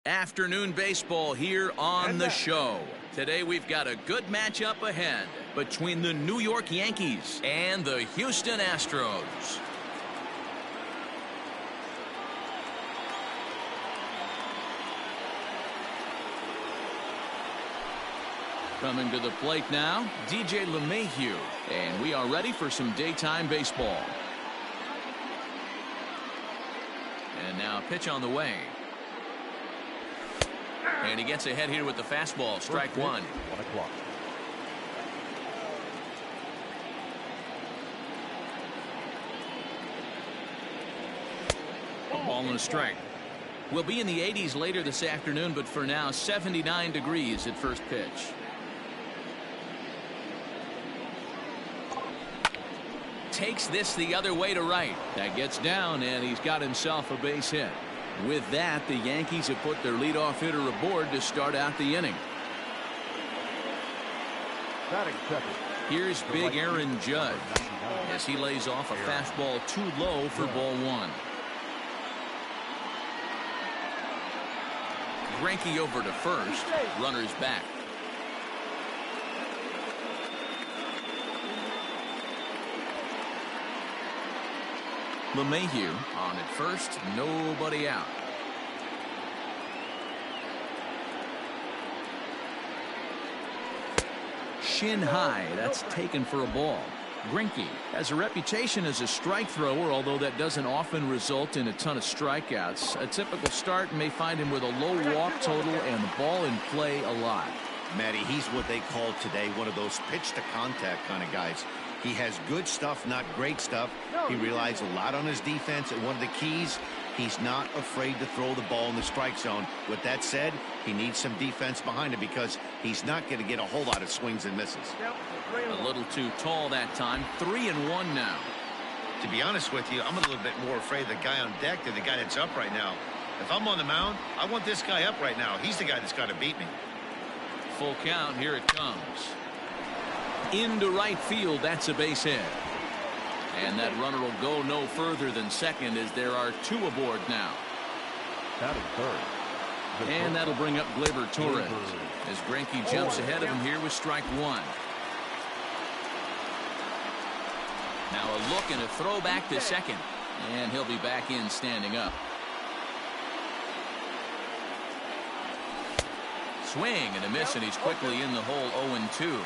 Afternoon baseball here on the show. Today we've got a good matchup ahead between the New York Yankees and the Houston Astros. Coming to the plate now, DJ LeMahieu, and we are ready for some daytime baseball. And now a pitch on the way. And he gets ahead here with the fastball. Strike one. 1 o'clock. A ball and a strike. We'll be in the 80s later this afternoon, but for now 79 degrees at first pitch. Takes this the other way to right. That gets down, and he's got himself a base hit. With that, the Yankees have put their leadoff hitter aboard to start out the inning. Batting second. Here's big Aaron Judge as he lays off a fastball too low for ball one. Greinke over to first. Runners back. LeMahieu on at first, nobody out. Shin high, that's taken for a ball. Greinke has a reputation as a strike thrower, although that doesn't often result in a ton of strikeouts. A typical start may find him with a low walk total and the ball in play a lot. Matty, he's what they call today one of those pitch to contact kind of guys. He has good stuff, not great stuff. He relies a lot on his defense, and one of the keys, he's not afraid to throw the ball in the strike zone. With that said, he needs some defense behind him because he's not going to get a whole lot of swings and misses. A little too tall that time. 3-1 now. To be honest with you, I'm a little bit more afraid of the guy on deck than the guy that's up right now. If I'm on the mound, I want this guy up right now. He's the guy that's got to beat me. Full count, here it comes. Into right field, that's a base hit. And that runner will go no further than second as there are two aboard now. Batting third. And that'll bring up Gleyber Torres as Greinke jumps ahead of him here with strike one. Now a look and a throw back to second. And he'll be back in standing up. Swing and a miss, and he's quickly in the hole. 0-2.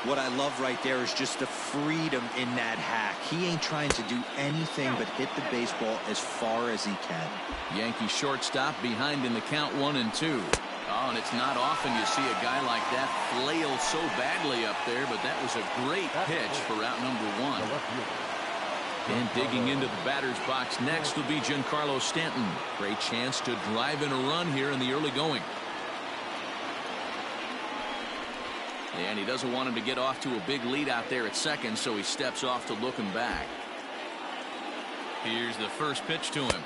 What I love right there is just the freedom in that hack. He ain't trying to do anything but hit the baseball as far as he can. Yankee shortstop behind in the count 1-2. Oh, and it's not often you see a guy like that flail so badly up there, but that was a great pitch for out number one. And digging into the batter's box next will be Giancarlo Stanton. Great chance to drive in a run here in the early going. And he doesn't want him to get off to a big lead out there at second, so he steps off to look him back. Here's the first pitch to him.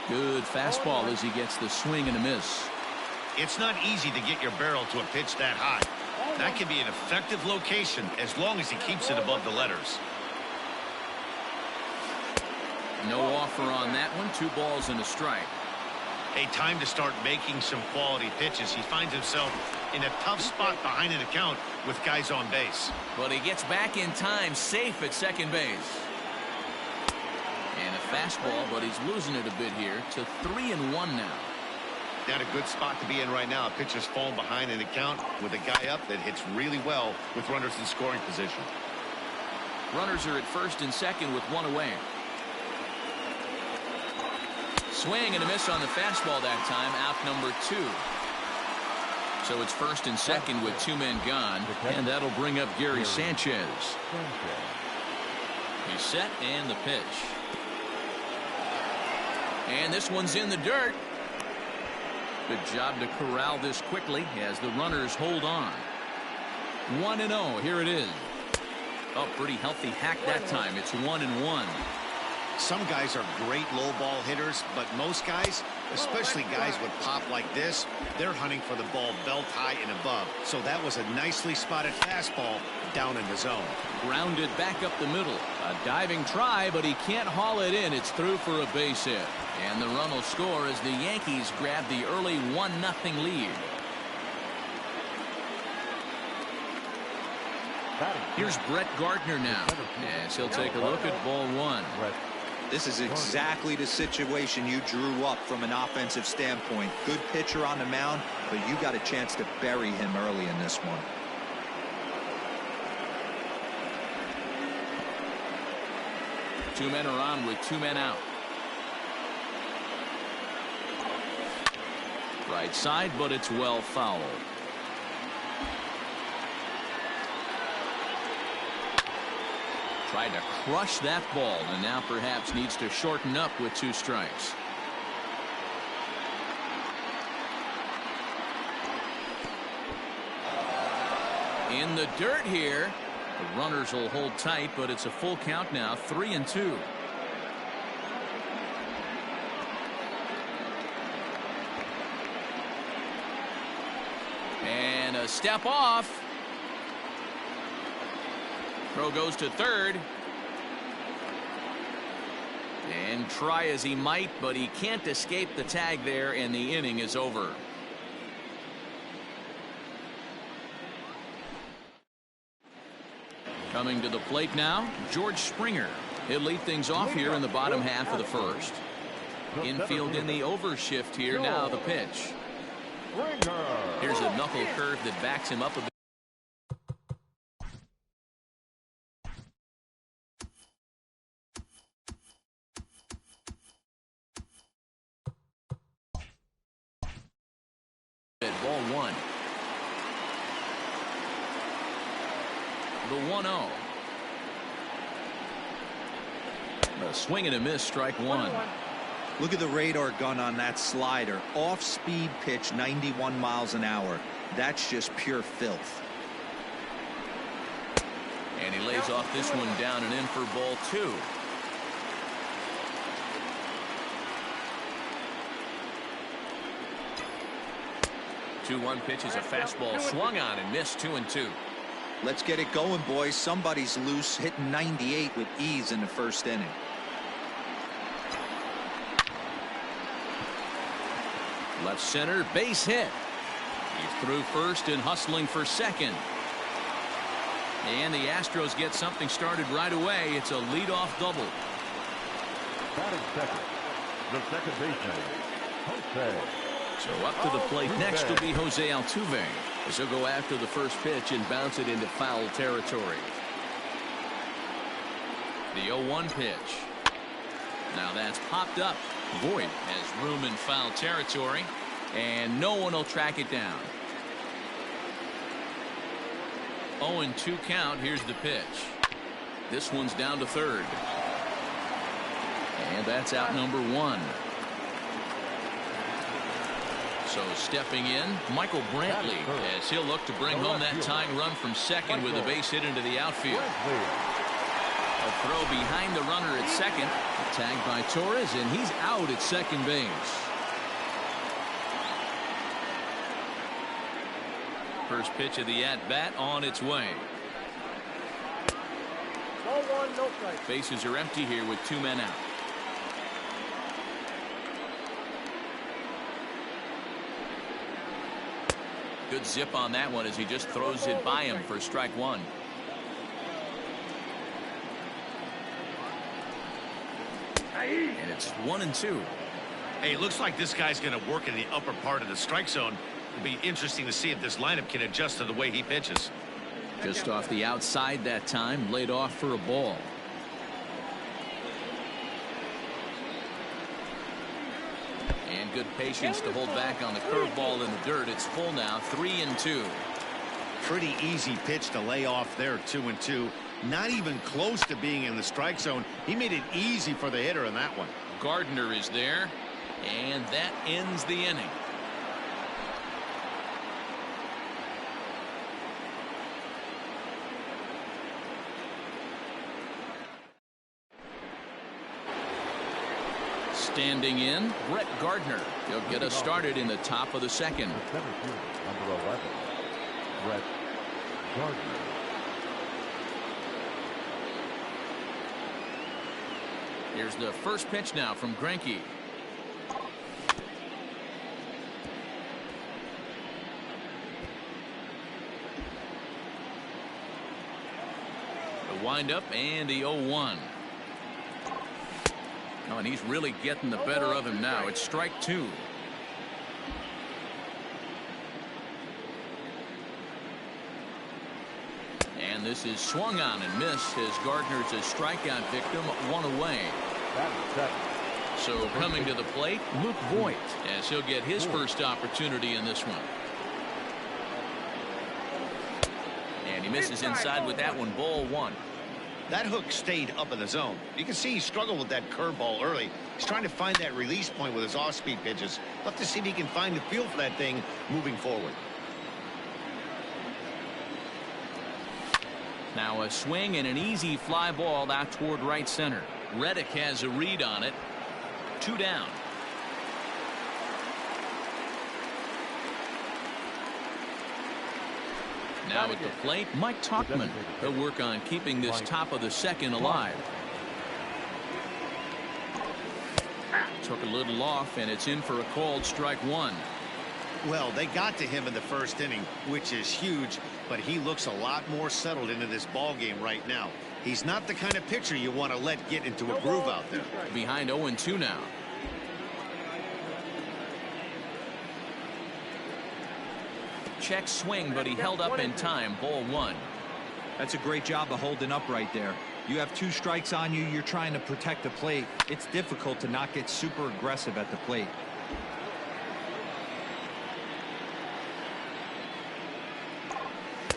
Good fastball as he gets the swing and a miss. It's not easy to get your barrel to a pitch that high. That can be an effective location as long as he keeps it above the letters. No offer on that one. 2 balls and a strike. Hey, time to start making some quality pitches. He finds himself in a tough spot behind an account with guys on base. But he gets back in time, safe at second base. And a fastball, but he's losing it a bit here to 3-1 now. Not a good spot to be in right now. A pitcher's falling behind an account with a guy up that hits really well with runners in scoring position. Runners are at first and second with 1 away. Swing and a miss on the fastball that time. Out number 2. So it's first and second with 2 men gone. And that'll bring up Gary Sanchez. He's set and the pitch. And this one's in the dirt. Good job to corral this quickly as the runners hold on. 1-0. Here it is. Oh, pretty healthy hack that time. It's 1-1. Some guys are great low ball hitters, but most guys, Especially guys with pop like this, they're hunting for the ball belt high and above. So that was a nicely spotted fastball down in the zone. Grounded back up the middle. A diving try, but he can't haul it in. It's through for a base hit. And the run will score as the Yankees grab the early 1-0 lead. Here's Brett Gardner now, as he'll take a look at ball one. This is exactly the situation you drew up from an offensive standpoint. Good pitcher on the mound, but you got a chance to bury him early in this one. Two men are on with two men out. Right side, but it's well fouled. Tried to crush that ball, and now perhaps needs to shorten up with 2 strikes. In the dirt here. The runners will hold tight, but it's a full count now, 3-2. And a step off. Throw goes to third. And try as he might, but he can't escape the tag there, and the inning is over. Coming to the plate now, George Springer. He'll lead things off here in the bottom half of the first. Infield in the overshift here. Now the pitch. Here's a knuckle curve that backs him up a bit. Ball one. The 1-0. A swing and a miss, strike one. Look at the radar gun on that slider. Off speed pitch, 91 miles an hour. That's just pure filth. And he lays off this one down and in for ball two. Two-one pitch is a fastball swung on and missed. 2-2. Let's get it going, boys. Somebody's loose, hitting 98 with ease in the first inning. Left center, base hit. He's through first and hustling for second. And the Astros get something started right away. It's a leadoff double. Batting second, the second baseman, Jose. So up to the plate next will be Jose Altuve, as he'll go after the first pitch and bounce it into foul territory. The 0-1 pitch. Now that's popped up. Voit has room in foul territory, and no one will track it down. 0-2 count. Here's the pitch. This one's down to third. And that's out number one. So stepping in, Michael Brantley, as he'll look to bring home that tying run from second with a base hit into the outfield. A throw behind the runner at second, tagged by Torres, and he's out at second base. First pitch of the at-bat on its way. Ball one, no strike. Bases are empty here with two men out. Good zip on that one as he just throws it by him for strike one. And it's 1-2. Hey, it looks like this guy's going to work in the upper part of the strike zone. It'll be interesting to see if this lineup can adjust to the way he pitches. Just off the outside that time, laid off for a ball. And good patience to hold back on the curveball in the dirt. It's full now, 3-2. Pretty easy pitch to lay off there, 2-2. Not even close to being in the strike zone. He made it easy for the hitter in that one. Gardner is there, and that ends the inning. Standing in, Brett Gardner. He'll get us started in the top of the second. The center fielder, number 11, Brett Gardner. Here's the first pitch now from Greinke. The windup and the 0-1. Oh, and he's really getting the better of him now. It's strike two. And this is swung on and missed as Gardner's a strikeout victim, one away. So coming to the plate, Luke Voigt, as he'll get his first opportunity in this one. And he misses inside with that one, ball one. That hook stayed up in the zone. You can see he struggled with that curveball early. He's trying to find that release point with his off-speed pitches. Love to see if he can find the feel for that thing moving forward. Now a swing and an easy fly ball out toward right center. Reddick has a read on it. 2 down. Now at the plate, Mike Tauchman. He'll work on keeping this top of the second alive. Took a little off, and it's in for a called strike one. Well, they got to him in the first inning, which is huge, but he looks a lot more settled into this ball game right now. He's not the kind of pitcher you want to let get into a groove out there. Behind 0-2 now. Check swing, but he held up in time. Ball one. That's a great job of holding up right there. You have 2 strikes on you. You're trying to protect the plate. It's difficult to not get super aggressive at the plate.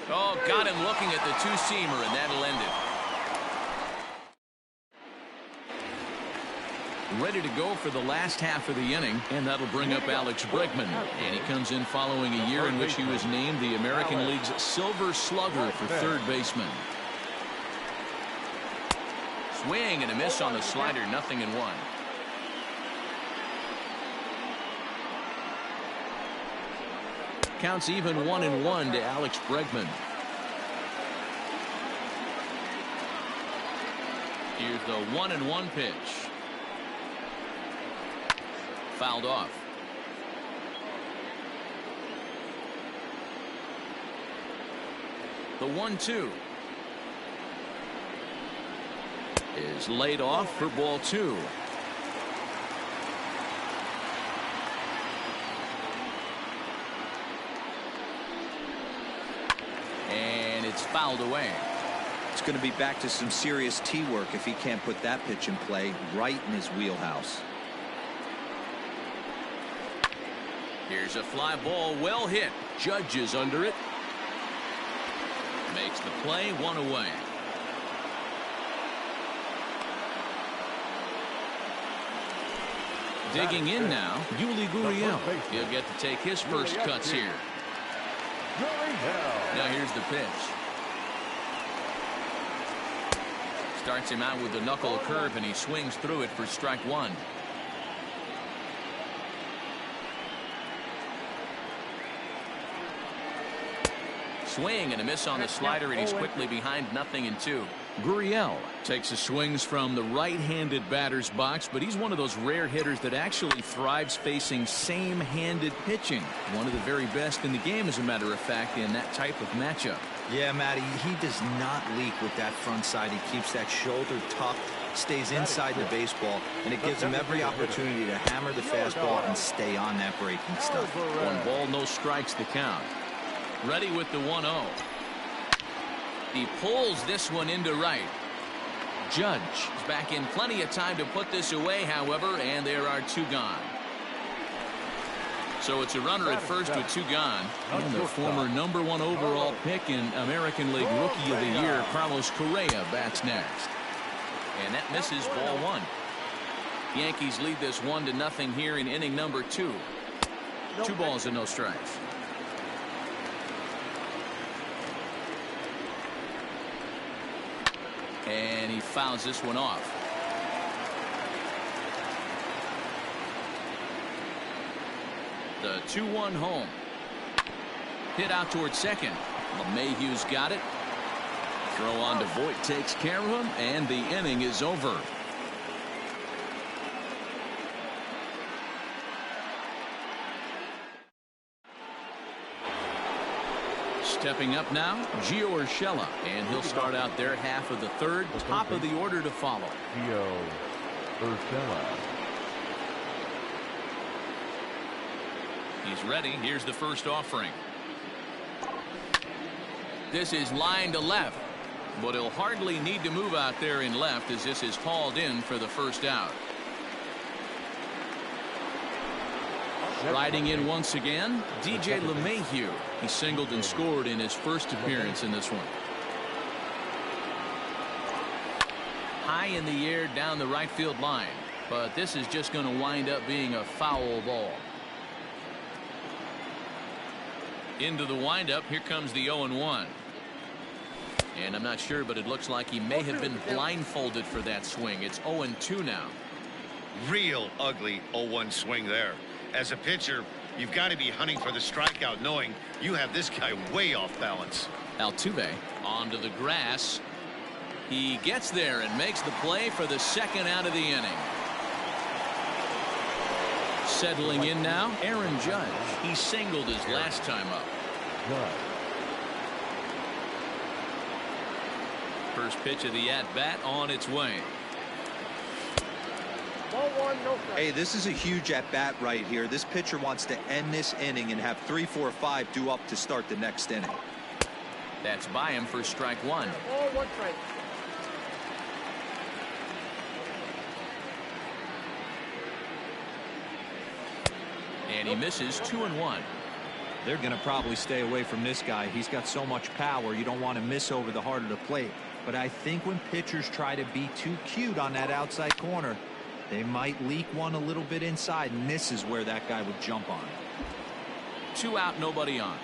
Oh, got him looking at the two-seamer, and that'll end it. Ready to go for the last half of the inning, and that'll bring up Alex Bregman. And he comes in following a year in which he was named the American League's Silver Slugger for third baseman. Swing and a miss on the slider, 0-1. Counts even 1-1 to Alex Bregman. Here's the 1-1 pitch. Fouled off. The 1-2 is laid off for ball two. And it's fouled away. It's going to be back to some serious tee work if he can't put that pitch in play right in his wheelhouse. Here's a fly ball, well hit. Judge is under it. Makes the play, 1 away. Digging in now, Yuli Gurriel. He'll get to take his first cuts here. Now here's the pitch. Starts him out with the knuckle curve, and he swings through it for strike one. Swing and a miss on the slider, and he's quickly behind 0-2. Gurriel takes his swings from the right-handed batter's box, but he's one of those rare hitters that actually thrives facing same-handed pitching. One of the very best in the game, as a matter of fact, in that type of matchup. Yeah, Matty, he does not leak with that front side. He keeps that shoulder tucked, stays inside the baseball, and it gives him every opportunity to hammer the fastball and stay on that breaking stuff. 1 ball, no strikes the count. Ready with the 1-0. He pulls this one into right. Judge is back in plenty of time to put this away, however, and there are 2 gone. So it's a runner at first with 2 gone. And the former #1 overall pick in American League Rookie of the Year, Carlos Correa, bats next. And that misses, ball 1. Yankees lead this 1-0 here in inning number 2. 2 balls and no strikes. And he fouls this one off. The 2-1 home. Hit out towards second. LeMahieu's got it. Throw on to Voit takes care of him, and the inning is over. Stepping up now, Gio Urshela, and he'll start out their half of the third. Top of the order to follow. Gio Urshela. He's ready. Here's the first offering. This is line to left, but he'll hardly need to move out there in left as this is hauled in for the first out. Riding in once again, DJ LeMahieu. He singled and scored in his first appearance in this one. High in the air down the right field line, but this is just going to wind up being a foul ball. Into the windup, here comes the 0-1. And I'm not sure, but it looks like he may have been blindfolded for that swing. It's 0-2 now. Real ugly 0-1 swing there. As a pitcher, you've got to be hunting for the strikeout, knowing you have this guy way off balance. Altuve onto the grass. He gets there and makes the play for the second out of the inning. Settling in now, Aaron Judge. He singled his last time up. First pitch of the at-bat on its way. Hey, this is a huge at-bat right here. This pitcher wants to end this inning and have 3, 4, 5 due up to start the next inning. That's by him for strike one. And he misses 2-1. They're going to probably stay away from this guy. He's got so much power. You don't want to miss over the heart of the plate. But I think when pitchers try to be too cute on that outside corner, they might leak one a little bit inside, and this is where that guy would jump on. 2 out, nobody on.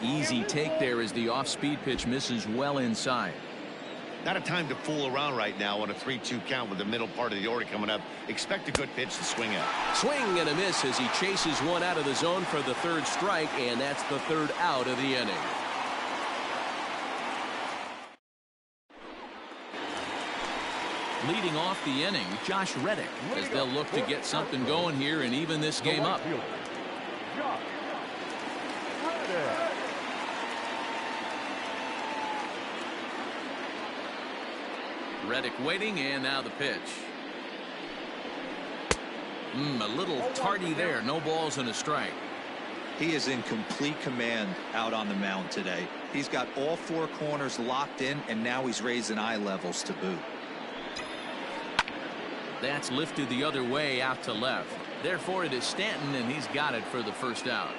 Easy take there as the off-speed pitch misses well inside. Not a time to fool around right now on a 3-2 count with the middle part of the order coming up. Expect a good pitch to swing at. Swing and a miss as he chases one out of the zone for the third strike, and that's the third out of the inning. Leading off the inning, Josh Reddick, as they'll look to get something going here and even this game up. Reddick waiting, and now the pitch. A little tardy there. No balls and a strike. He is in complete command out on the mound today. He's got all 4 corners locked in, and now he's raising eye levels to boot. That's lifted the other way out to left. Therefore, it is Stanton, and he's got it for the first out.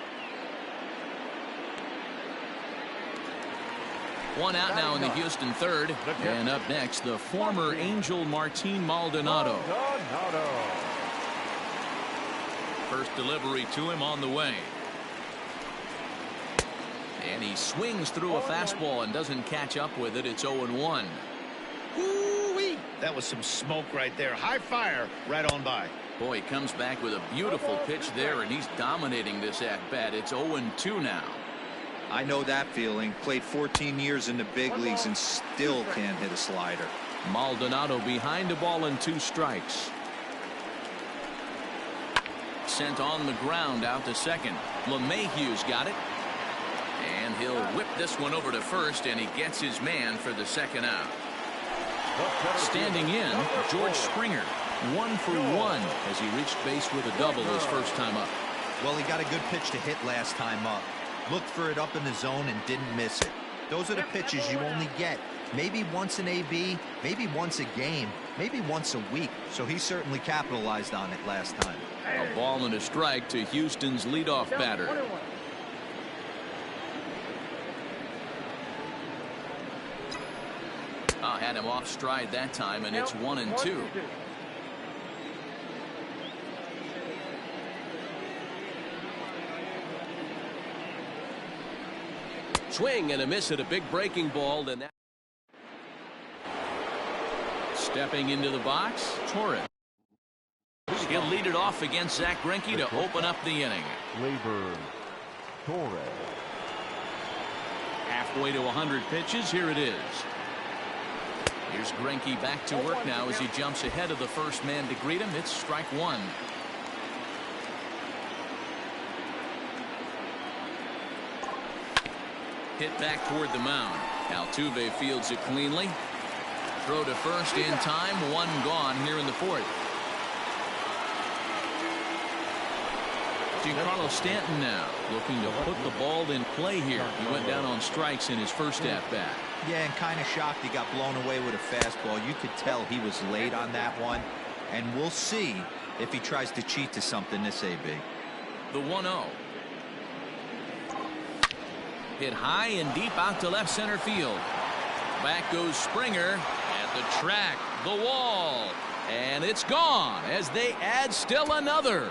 1 out now in the Houston third. And up next, the former Angel Martin Maldonado. First delivery to him on the way. And he swings through a fastball and doesn't catch up with it. It's 0-1. Ooh-wee. That was some smoke right there. High fire right on by. Boy, he comes back with a beautiful pitch there, and he's dominating this at-bat. It's 0-2 now. I know that feeling. Played 14 years in the big leagues and still can't hit a slider. Maldonado behind a ball and 2 strikes. Sent on the ground out to second. LeMahieu's got it. And he'll whip this one over to first, and he gets his man for the second out. Standing in, George Springer. 1 for 1 as he reached base with a double his first time up. Well, he got a good pitch to hit last time up. Looked for it up in the zone and didn't miss it. Those are the pitches you only get maybe once in AB, maybe once a game, maybe once a week. So he certainly capitalized on it last time. A ball and a strike to Houston's leadoff batter. Had him off stride that time, and it's 1-2. Swing and a miss at a big breaking ball, and that Stepping into the box, Torres. He'll lead it off against Zach Greinke to open up the inning. Labor Torres. Halfway to 100 pitches. Here it is. Here's Greinke back to work now as he jumps ahead of the first man to greet him. It's strike one. Hit back toward the mound. Altuve fields it cleanly. Throw to first in time. One gone here in the fourth. Giancarlo Stanton now looking to put the ball in play here. He went down on strikes in his first at-bat. Yeah, and kind of shocked he got blown away with a fastball. You could tell he was late on that one. And we'll see if he tries to cheat to something this AB. The 1-0. Hit high and deep out to left center field. Back goes Springer at the track, the wall, and it's gone as they add still another.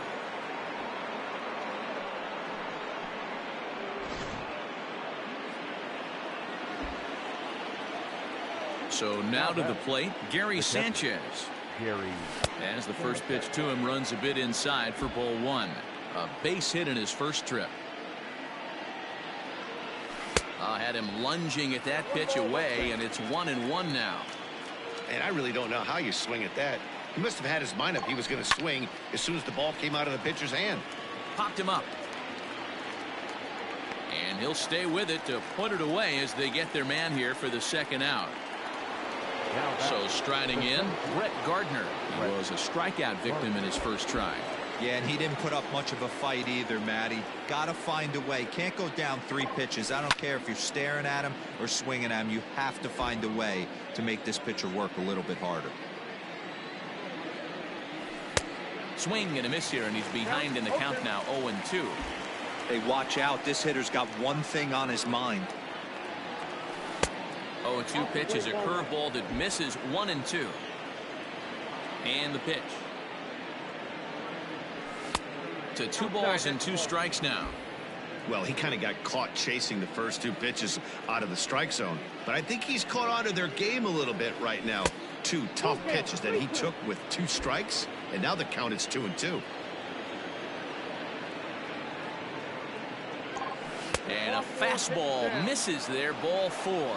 So now to the plate, Gary Sanchez. As the first pitch to him runs a bit inside for ball one. A base hit in his first trip. Had him lunging at that pitch away, and it's 1-1 now. And I really don't know how you swing at that. He must have had his mind up he was going to swing as soon as the ball came out of the pitcher's hand. Popped him up. And he'll stay with it to put it away as they get their man here for the second out. So striding in, Brett Gardner. He was a strikeout victim in his first try. Yeah, and he didn't put up much of a fight either, Matty. Got to find a way. Can't go down 3 pitches. I don't care if you're staring at him or swinging at him. You have to find a way to make this pitcher work a little bit harder. Swing and a miss here, and he's behind in the count now, 0-2. Hey, watch out. This hitter's got one thing on his mind. 0-2 pitch is a curveball that misses 1-2. And the pitch. To 2 balls and 2 strikes now. Well, he kind of got caught chasing the first 2 pitches out of the strike zone. But I think he's caught on to their game a little bit right now. 2 tough pitches that he took with 2 strikes. And now the count is 2-2. And a fastball misses there, ball 4.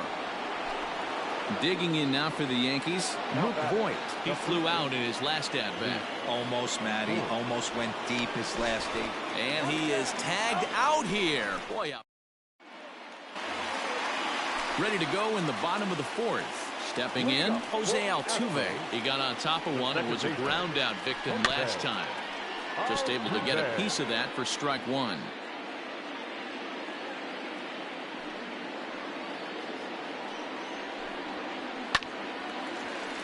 Digging in now for the Yankees, Luke Voigt. He flew out in his last at-bat. Almost, Matty. Almost went deep his last 8. And he is tagged out here. Boy, ready to go in the bottom of the 4th. Stepping in, Jose Altuve. He got on top of one and was a ground-out victim last time. Just able to get a piece of that for strike 1.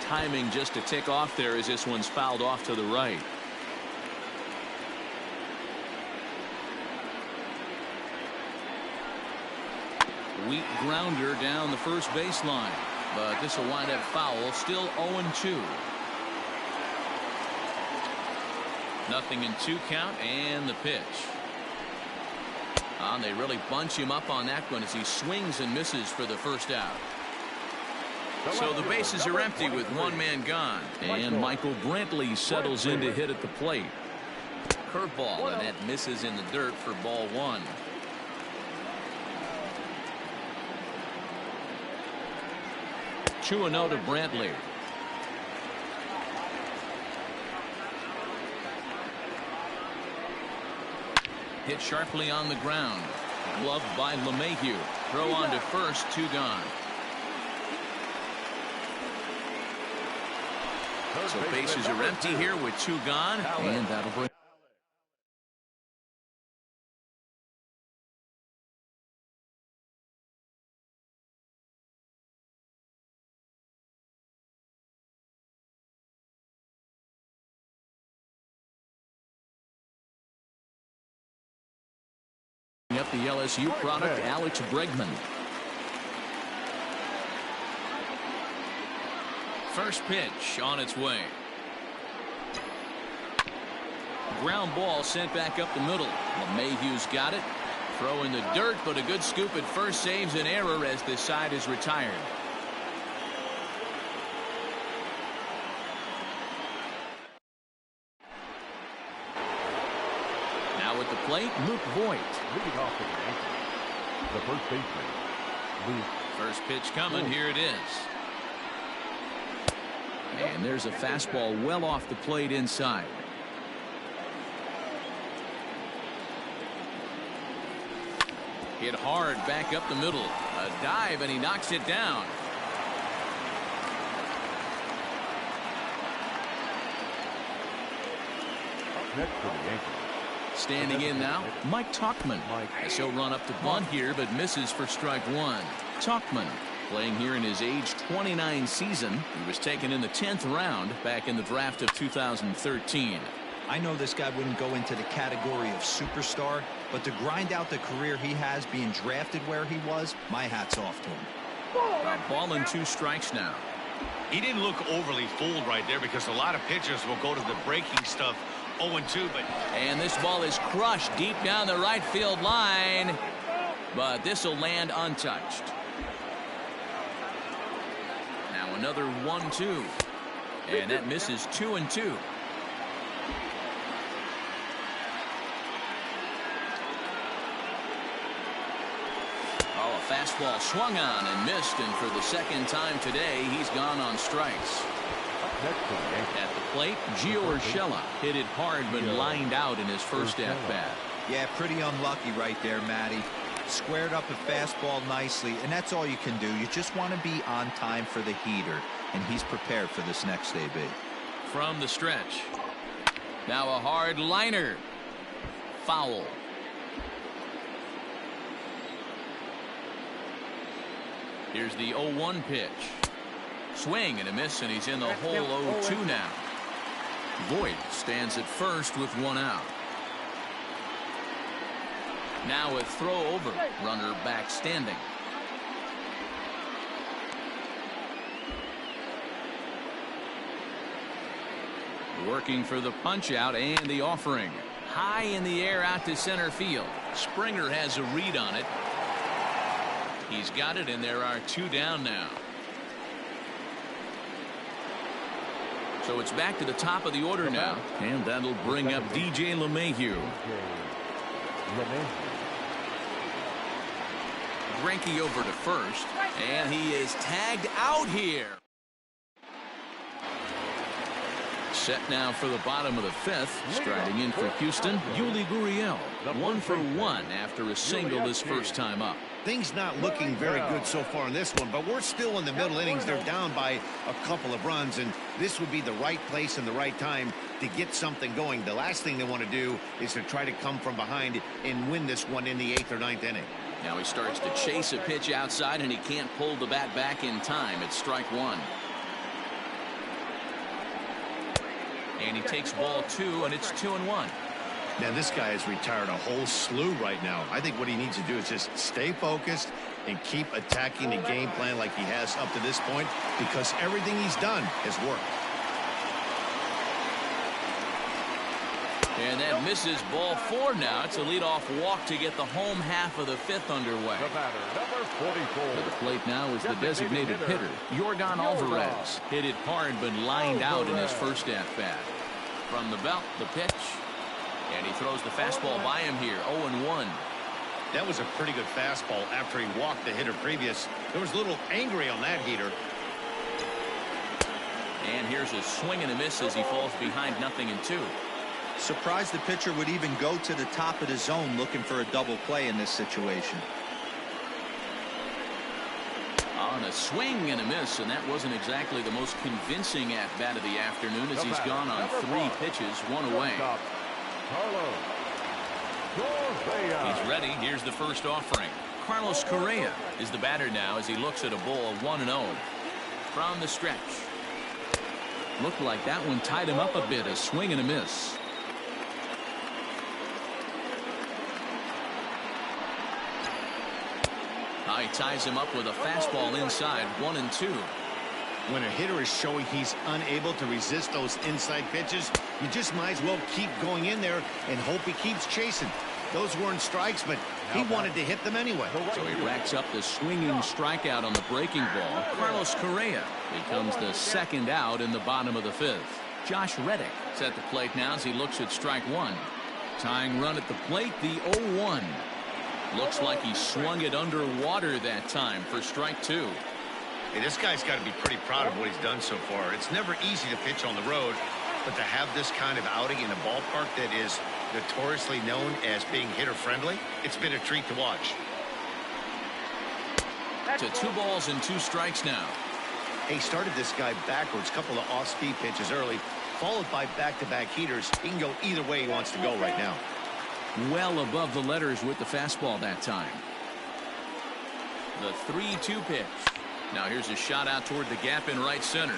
Timing just to tick off there as this one's fouled off to the right. Weak grounder down the first baseline, but this will wind up foul. Still 0-2. Nothing in 2 count, and the pitch. They really bunch him up on that one as he swings and misses for the first out. So the bases are empty with 1 man gone. And Michael Brantley settles in to hit at the plate. Curveball, and that misses in the dirt for ball 1. Two and 0 to Brantley. Hit sharply on the ground. Gloved by LeMahieu. Throw on to first, 2 gone. So bases are empty here with 2 gone, and that'll bring up the LSU product, Alex Bregman. First pitch on its way. Ground ball sent back up the middle. LeMahieu's got it. Throw in the dirt, but a good scoop at first saves an error as this side is retired. the plate, Luke Voigt. Leading off the Yankees, the first baseman, Luke. First pitch coming. Here it is. And there's a fastball well off the plate inside. Hit hard back up the middle. A dive, and he knocks it down. Next for the Yankees. Standing in now, Mike Tauchman. As he'll run up to bunt here, but misses for strike one. Tauchman, playing here in his age 29 season. He was taken in the 10th round back in the draft of 2013. I know this guy wouldn't go into the category of superstar, but to grind out the career he has being drafted where he was, my hat's off to him. A ball and 2 strikes now. He didn't look overly fooled right there because a lot of pitchers will go to the breaking stuff 0-2, but... And this ball is crushed deep down the right field line, but this will land untouched. Now another 1-2, and that misses 2-2. Oh, a fastball swung on and missed, and for the second time today, he's gone on strikes. At the plate, Gio Urshela hit it hard but lined out in his first at-bat. Yeah, pretty unlucky right there, Matty. Squared up a fastball nicely, and that's all you can do. You just want to be on time for the heater, and he's prepared for this next AB. From the stretch. Now a hard liner. Foul. Here's the 0-1 pitch. Swing and a miss, and he's in the hole 0-2 now. Voigt stands at first with 1 out. Now a throw over. Runner back standing. Working for the punch out and the offering. High in the air out to center field. Springer has a read on it. He's got it, and there are 2 down now. So it's back to the top of the order now, and that'll bring up DJ LeMahieu. Greinke over to first, and he is tagged out here. Set now for the bottom of the 5th. Striding in for Houston, Yuli Gurriel. 1 for 1 after a single his first time up. Things not looking very good so far in this one, but we're still in the middle innings. They're down by a couple of runs, and this would be the right place and the right time to get something going. The last thing they want to do is to try to come from behind and win this one in the 8th or 9th inning. Now he starts to chase a pitch outside, and he can't pull the bat back in time. It's strike 1. And he takes ball 2, and it's 2-1. Now this guy has retired a whole slew right now. I think what he needs to do is just stay focused and keep attacking the game plan like he has up to this point, because everything he's done has worked. And that misses ball 4 now. It's a leadoff walk to get the home half of the 5th underway. The batter, number 44. To the plate now is the designated hitter, Yordan Alvarez. Hit it hard but lined out in his first at-bat. From the belt, the pitch. And he throws the fastball by him here, 0-1. That was a pretty good fastball after he walked the hitter previous. There was a little angry on that heater. And here's a swing and a miss as he falls behind 0-2. Surprised the pitcher would even go to the top of the zone looking for a double play in this situation. On a swing and a miss, and that wasn't exactly the most convincing at-bat of the afternoon as he's gone on 3 pitches, 1 away. He's ready. Here's the first offering. Carlos Correa is the batter now as he looks at a ball 1-0 from the stretch. Looked like that one tied him up a bit. A swing and a miss. He ties him up with a fastball inside, 1-2. When a hitter is showing he's unable to resist those inside pitches, you just might as well keep going in there and hope he keeps chasing. Those weren't strikes, but he wanted to hit them anyway. So he racks up the swinging strikeout on the breaking ball. Carlos Correa becomes the 2nd out in the bottom of the 5th. Josh Reddick is at the plate now as he looks at strike 1. Tying run at the plate, the 0-1. Looks like he swung it underwater that time for strike 2. Hey, this guy's got to be pretty proud of what he's done so far. It's never easy to pitch on the road, but to have this kind of outing in a ballpark that is notoriously known as being hitter-friendly, it's been a treat to watch. To 2 balls and 2 strikes now. He started this guy backwards, couple of off-speed pitches early, followed by back-to-back heaters. He can go either way he wants to go right now. Well above the letters with the fastball that time. The 3-2 pitch. Now here's a shot out toward the gap in right center.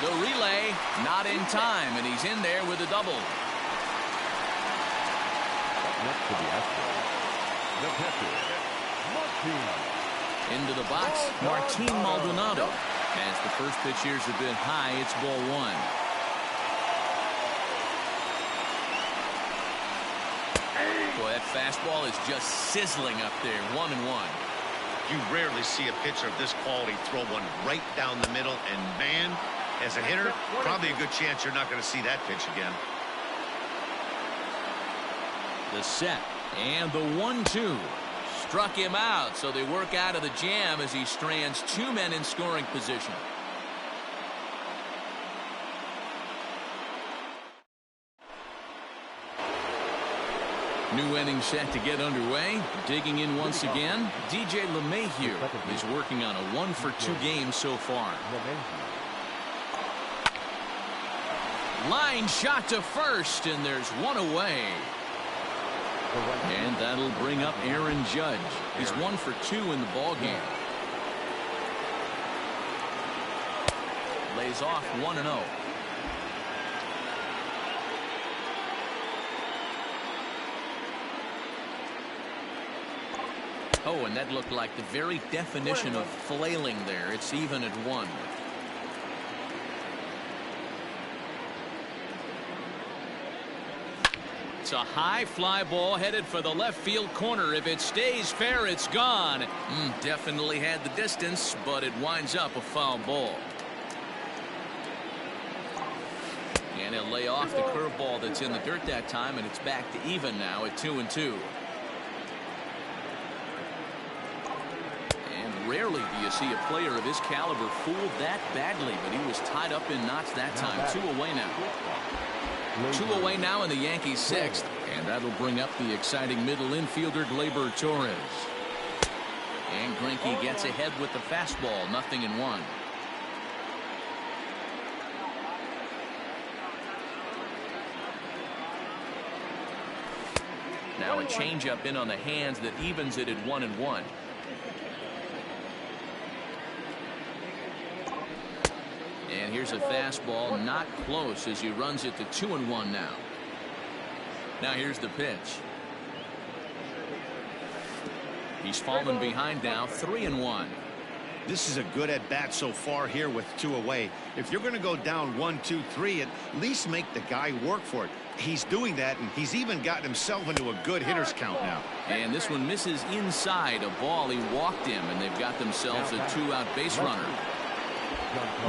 The relay not in time, and he's in there with a double. Next to the Astros, the pitcher, Martin. Into the box, Martin Maldonado. As the first pitch here's a bit high, it's ball 1. Boy, that fastball is just sizzling up there. 1-1. You rarely see a pitcher of this quality throw one right down the middle, and man, as a hitter, probably a good chance you're not going to see that pitch again. The set and the 1-2. Struck him out, so they work out of the jam as he strands 2 men in scoring position. New inning set to get underway. Digging in once again, DJ LeMahieu is working on a 1-for-2 game so far. Line shot to first, and there's 1 away. And that'll bring up Aaron Judge. He's 1-for-2 in the ball game. Lays off 1-0. Oh, and that looked like the very definition of flailing there. It's even at 1. It's a high fly ball headed for the left field corner. If it stays fair, it's gone. Definitely had the distance, but it winds up a foul ball. And he'll lay off the curveball that's in the dirt that time, and it's back to even now at 2-2. And rarely do you see a player of his caliber fooled that badly, but he was tied up in knots that time. 2 away now. 2 away now in the Yankees' 6th, and that'll bring up the exciting middle infielder Gleyber Torres. And Greinke gets ahead with the fastball, 0-1. Now a changeup in on the hands that evens it at 1-1. And here's a fastball, not close, as he runs it to 2-1 now. Now here's the pitch. He's fallen behind now, 3-1. This is a good at-bat so far here with 2 away. If you're going to go down 1-2-3, at least make the guy work for it. He's doing that, and he's even gotten himself into a good hitter's count now. And this one misses inside a ball he walked him, and they've got themselves a 2-out base runner.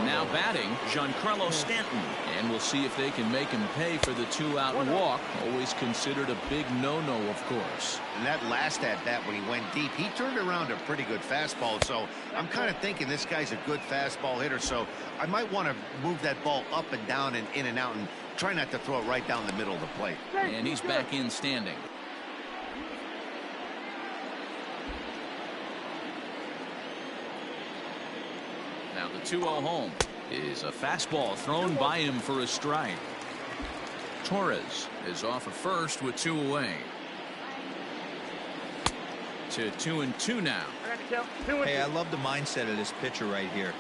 Now batting, Giancarlo Stanton. And we'll see if they can make him pay for the 2-out walk. Always considered a big no-no, of course. And that last at-bat when he went deep, he turned around a pretty good fastball. So I'm kind of thinking this guy's a good fastball hitter. So I might want to move that ball up and down and in and out and try not to throw it right down the middle of the plate. And he's back in standing. Now the 2-0 home is a fastball thrown by him for a strike. Torres is off at first with 2 away. To 2-2 now. Hey, I love the mindset of this pitcher right here.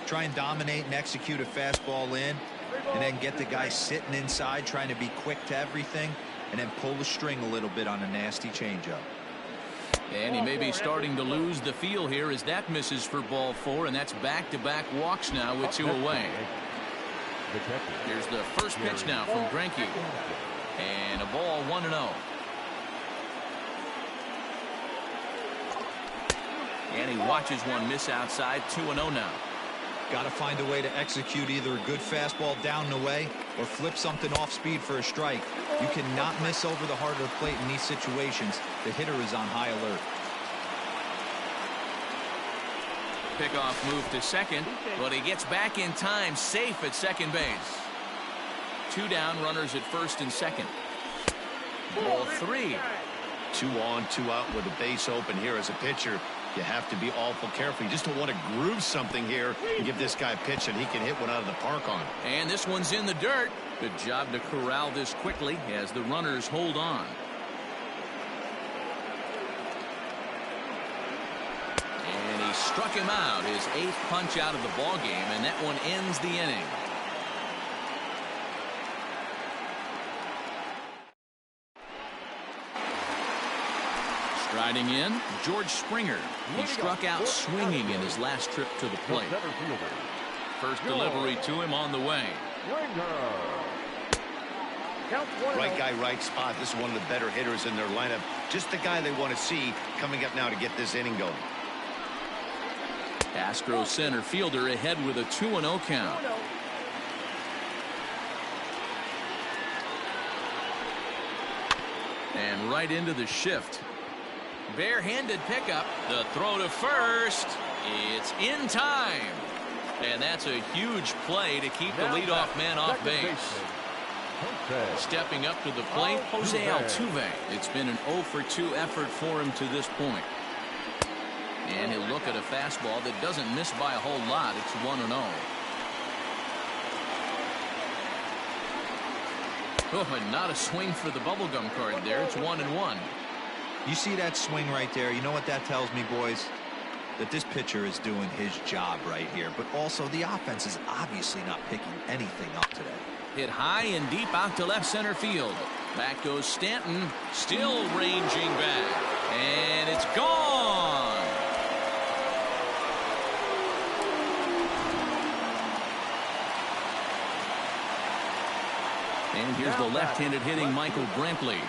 Try and dominate and execute a fastball in, and then get the guy sitting inside trying to be quick to everything, and then pull the string a little bit on a nasty changeup. And he may be starting to lose the feel here as that misses for ball 4, and that's back-to-back walks now with 2 away. Here's the first pitch now from Greinke. And a ball, 1-0. And he watches one miss outside, 2-0 now. Got to find a way to execute either a good fastball down and away or flip something off speed for a strike. You cannot miss over the heart of the plate in these situations. The hitter is on high alert. Pickoff move to second, but he gets back in time, safe at second base. 2 down, runners at first and second. Ball 3. 2 on, 2 out with the base open here as a pitcher. You have to be awful careful. You just don't want to groove something here and give this guy a pitch and he can hit one out of the park on. And this one's in the dirt. Good job to corral this quickly as the runners hold on. And he struck him out, his 8th punch out of the ball game, and that one ends the inning. Striding in, George Springer. He struck out swinging in his last trip to the plate. First delivery to him on the way. Right guy, right spot. This is one of the better hitters in their lineup. Just the guy they want to see coming up now to get this inning going. Astros center fielder ahead with a 2-0 count. And right into the shift. Barehanded pickup. The throw to first. It's in time. And that's a huge play to keep the leadoff man off base. Stepping up to the plate, Jose Altuve. It's been an 0-for-2 effort for him to this point. And he'll look at a fastball that doesn't miss by a whole lot. It's 1-0. Oh, and not a swing for the bubblegum card there. It's 1-1. You see that swing right there? You know what that tells me, boys? That this pitcher is doing his job right here. But also the offense is obviously not picking anything up today. Hit high and deep out to left center field. Back goes Stanton, still ranging back. And it's gone. And here's the left-handed hitting Michael Brantley.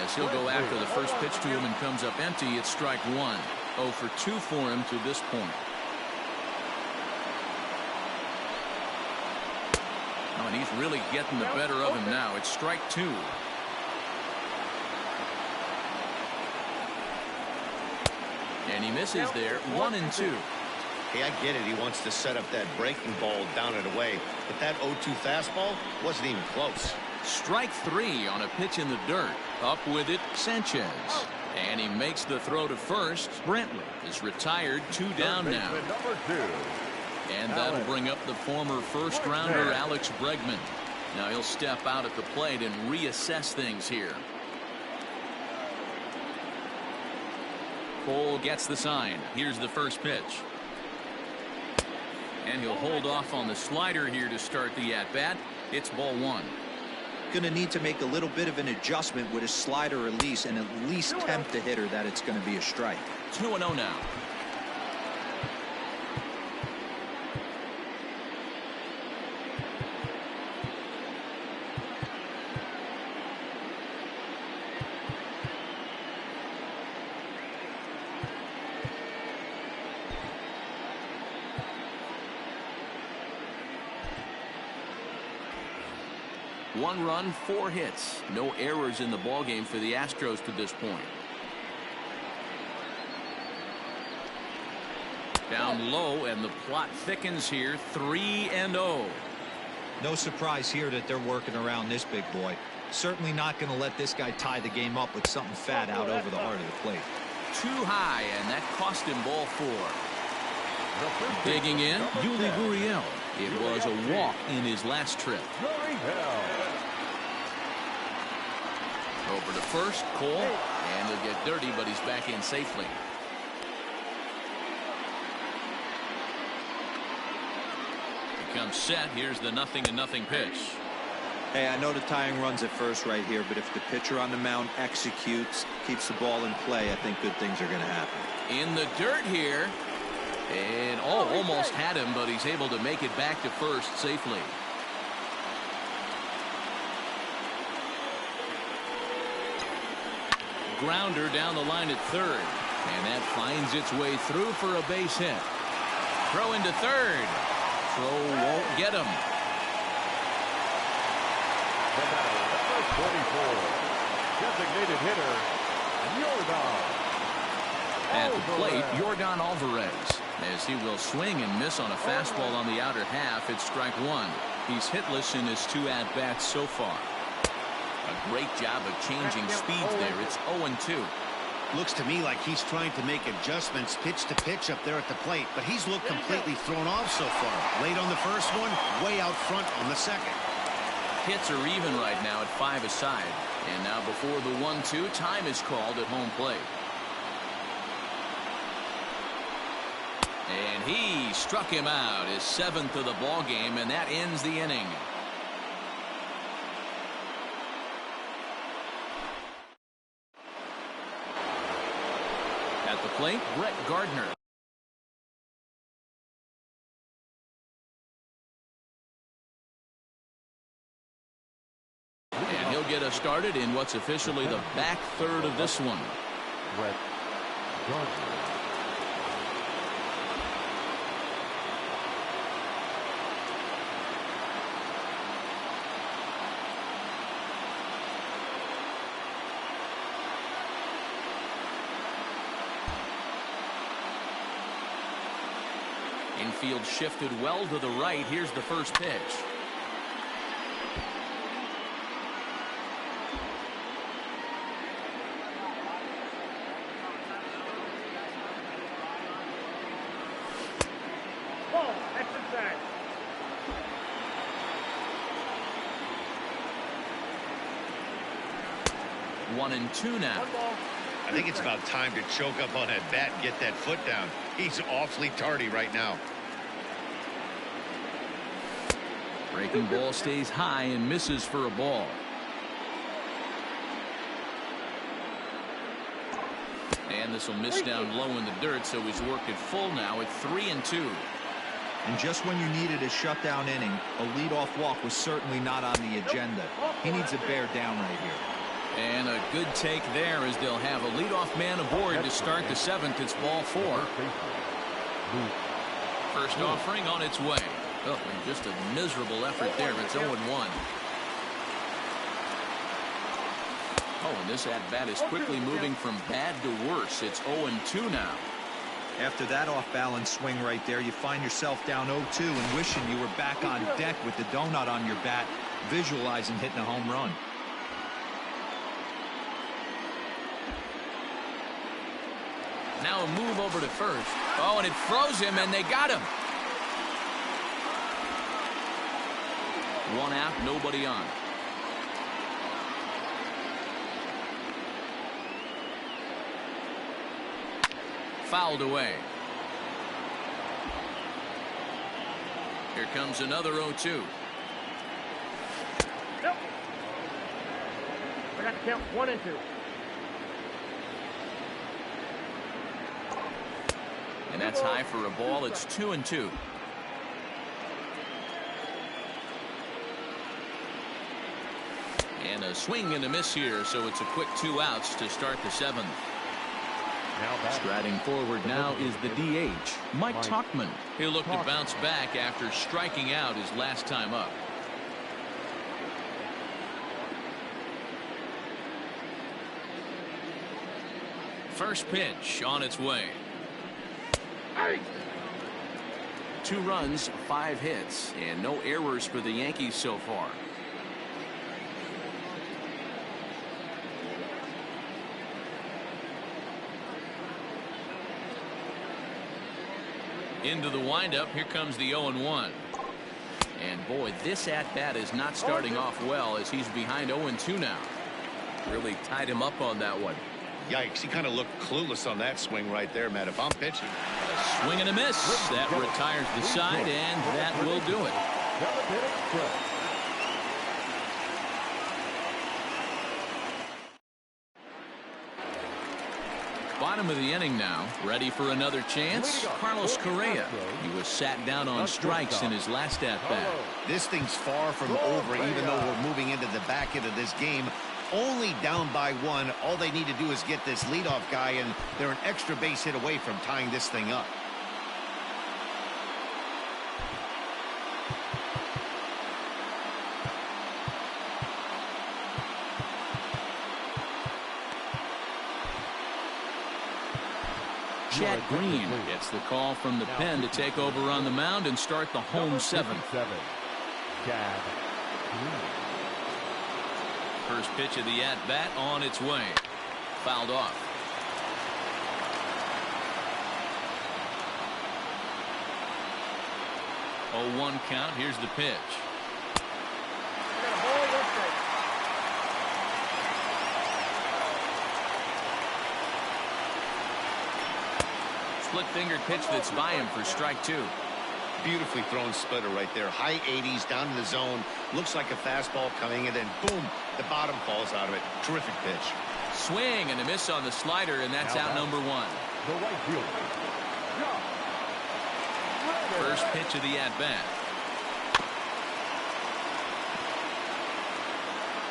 As he'll go after the first pitch to him and comes up empty, it's strike 1. 0-for-2 for him to this point. Oh, and he's really getting the better of him now. It's strike 2. And he misses there. 1-2. Hey, I get it. He wants to set up that breaking ball down and away. But that 0-2 fastball wasn't even close. Strike 3 on a pitch in the dirt. Up with it, Sanchez. And he makes the throw to first. Brantley is retired. 2 down now. And that'll bring up the former first-rounder Alex Bregman. Now he'll step out at the plate and reassess things here. Cole gets the sign. Here's the first pitch. And he'll hold off on the slider here to start the at-bat. It's ball 1. Going to need to make a little bit of an adjustment with his slider release and at least tempt the hitter that it's going to be a strike. 2-0 now. One run, 4 hits. No errors in the ballgame for the Astros to this point. Down low, and the plot thickens here. 3-0. No surprise here that they're working around this big boy. Certainly not going to let this guy tie the game up with something fat out over the heart of the plate. Too high, and that cost him ball 4. Digging in, Yuli Gurriel. It was a walk in his last trip. Over to first, Cole, and he'll get dirty, but he's back in safely. He comes set. Here's the 0-0 pitch. Hey, I know the tying runs at first right here, but if the pitcher on the mound executes, keeps the ball in play, I think good things are going to happen. In the dirt here. And almost had him, but he's able to make it back to first safely. Grounder down the line at third. And that finds its way through for a base hit. Throw into third. Throw won't get him. Number 44, designated hitter, Yordan. At the plate, Yordan Alvarez, as he will swing and miss on a fastball on the outer half. It's strike one. He's hitless in his 2 at-bats so far. A great job of changing speeds there. It's 0-2. Looks to me like he's trying to make adjustments pitch to pitch up there at the plate, but he's looked completely thrown off so far. Late on the first one, way out front on the second. Hits are even right now at 5 aside. And now before the 1-2, time is called at home plate. And he struck him out, his 7th of the ball game, and that ends the inning. At the plate, Brett Gardner. And he'll get us started in what's officially the back third of this one. Brett Gardner. Infield shifted well to the right. Here's the first pitch. Exercise. 1-2 now. I think it's about time to choke up on that bat and get that foot down. He's awfully tardy right now. Breaking ball stays high and misses for a ball. And this will miss down low in the dirt, so he's worked it full now at 3-2. And just when you needed a shutdown inning, a leadoff walk was certainly not on the agenda. He needs a bear down right here. And a good take there as they'll have a leadoff man aboard to start the 7th. It's ball 4. First offering on its way. Oh, and just a miserable effort there. It's 0-1. Oh, and this at-bat is quickly moving from bad to worse. It's 0-2 now. After that off-balance swing right there, you find yourself down 0-2 and wishing you were back on deck with the donut on your bat, visualizing hitting a home run. Now a move over to first. Oh, and it froze him, and they got him. 1 out, nobody on. Fouled away. Here comes another 0-2. Nope. I got to count 1 and 2. And that's high for a ball. It's 2-2. And a swing and a miss here, so it's a quick 2 outs to start the 7th. Striding forward now is the DH, Mike Tauchman. He'll look to bounce back after striking out his last time up. First pitch on its way. 2 runs, 5 hits, and no errors for the Yankees so far. Into the windup. Here comes the 0-1. And boy, this at-bat is not starting off well as he's behind 0-2 now. Really tied him up on that one. Yikes, he kind of looked clueless on that swing right there, Matt. If I'm pitching. A swing and a miss. That retires the side, and that will do it. Bottom of the inning now. Ready for another chance? Carlos Correa. He was sat down on strikes in his last at-bat. This thing's far from over, even though we're moving into the back end of this game. Only down by 1. All they need to do is get this leadoff guy, and they're an extra base hit away from tying this thing up. Chad Green gets the call from the pen to take over on the mound and start the home seventh. Chad Green. First pitch of the at-bat on its way. Fouled off. 0-1 count. Here's the pitch. Split-fingered pitch that's by him for strike two. Beautifully thrown splitter right there. High 80s down in the zone. Looks like a fastball coming, and then boom, the bottom falls out of it. Terrific pitch. Swing and a miss on the slider, and that's out number one. The right fielder. First pitch of the at-bat.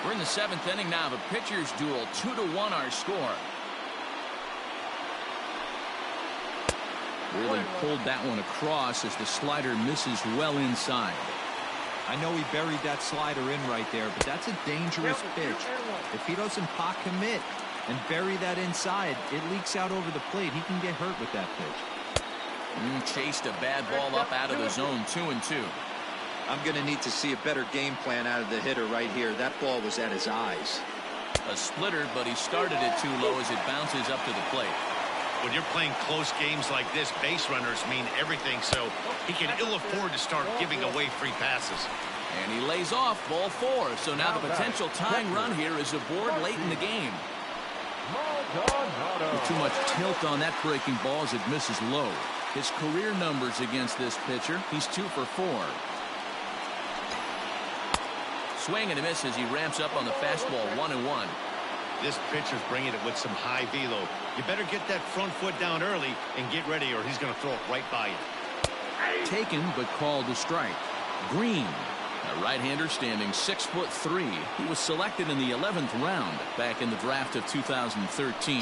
We're in the seventh inning now of a pitcher's duel. 2-1 our score. Really pulled that one across as the slider misses well inside. I know he buried that slider in right there, but that's a dangerous pitch. If he doesn't pot commit and bury that inside, it leaks out over the plate. He can get hurt with that pitch. Chased a bad ball up out of the zone. 2-2. I'm going to need to see a better game plan out of the hitter right here. That ball was at his eyes. A splitter, but he started it too low as it bounces up to the plate. When you're playing close games like this, base runners mean everything, so he can ill afford to start giving away free passes. And he lays off ball four, so now the potential tying run here is aboard late in the game. With too much tilt on that breaking ball as it misses low. His career numbers against this pitcher, he's 2 for 4. Swing and a miss as he ramps up on the fastball. 1-1. This pitcher's bringing it with some high velo. You better get that front foot down early and get ready, or he's going to throw it right by you. Taken, but called a strike. Green, a right-hander standing 6'3". He was selected in the 11th round back in the draft of 2013.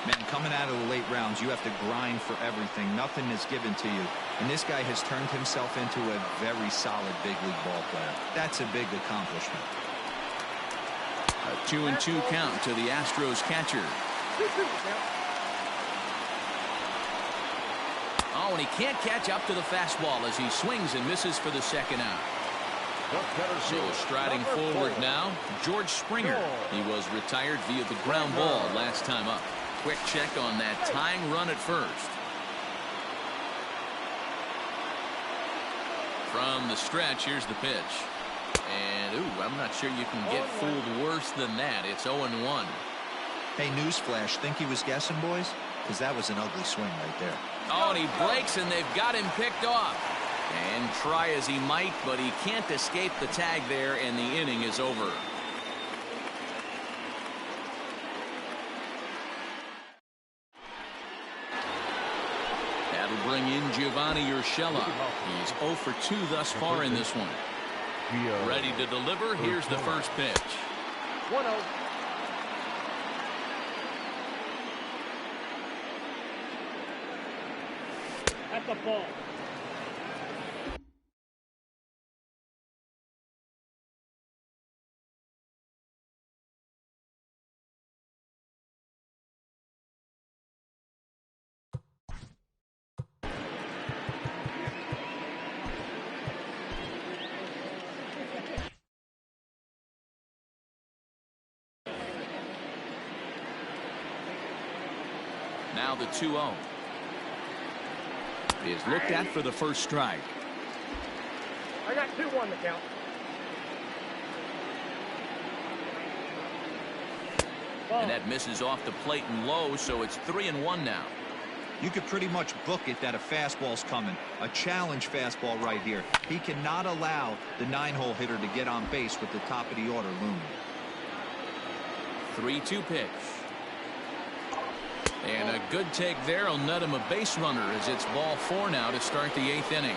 Man, coming out of the late rounds, you have to grind for everything. Nothing is given to you. And this guy has turned himself into a very solid big league ball player. That's a big accomplishment. A 2-2 count to the Astros catcher. Oh, and he can't catch up to the fastball as he swings and misses for the second out. So striding forward now, George Springer. He was retired via the ground ball last time up. Quick check on that tying run at first. From the stretch, here's the pitch. And, ooh, I'm not sure you can get fooled worse than that. It's 0-1. Hey, newsflash, think he was guessing, boys? Because that was an ugly swing right there. Oh, and he breaks, and they've got him picked off. And try as he might, but he can't escape the tag there, and the inning is over. That'll bring in Giovanni Urshela. He's 0 for 2 thus far in this one. Ready to deliver. Here's the first pitch. 1-0. At the ball. Now the 2-0 is looked at for the first strike. I got 2-1 to count. And that misses off the plate and low, so it's 3-1 now. You could pretty much book it that a fastball's coming. A challenge fastball right here. He cannot allow the 9-hole hitter to get on base with the top of the order looming. 3-2 pitch. And a good take there will net him a base runner as it's ball 4 now to start the 8th inning.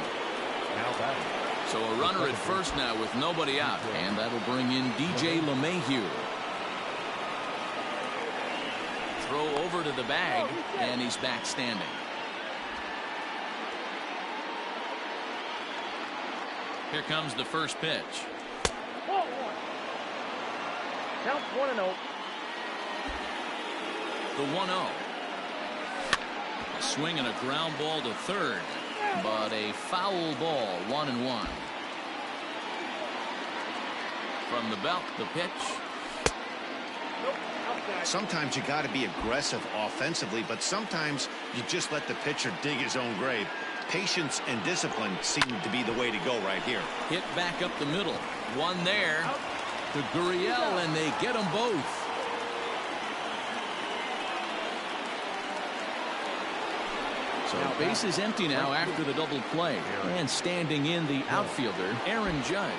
So a runner at first now with nobody out, and that'll bring in DJ LeMahieu. Throw over to the bag, and he's back standing. Here comes the first pitch. Count 1-0. The 1-0. Swinging a ground ball to third, but a foul ball, 1-1. From the belt, the pitch. Sometimes you got to be aggressive offensively, but sometimes you just let the pitcher dig his own grave. Patience and discipline seem to be the way to go right here. Hit back up the middle. One there to Gurriel, and they get them both. So base is empty now after the double play. And standing in the outfielder, Aaron Judge.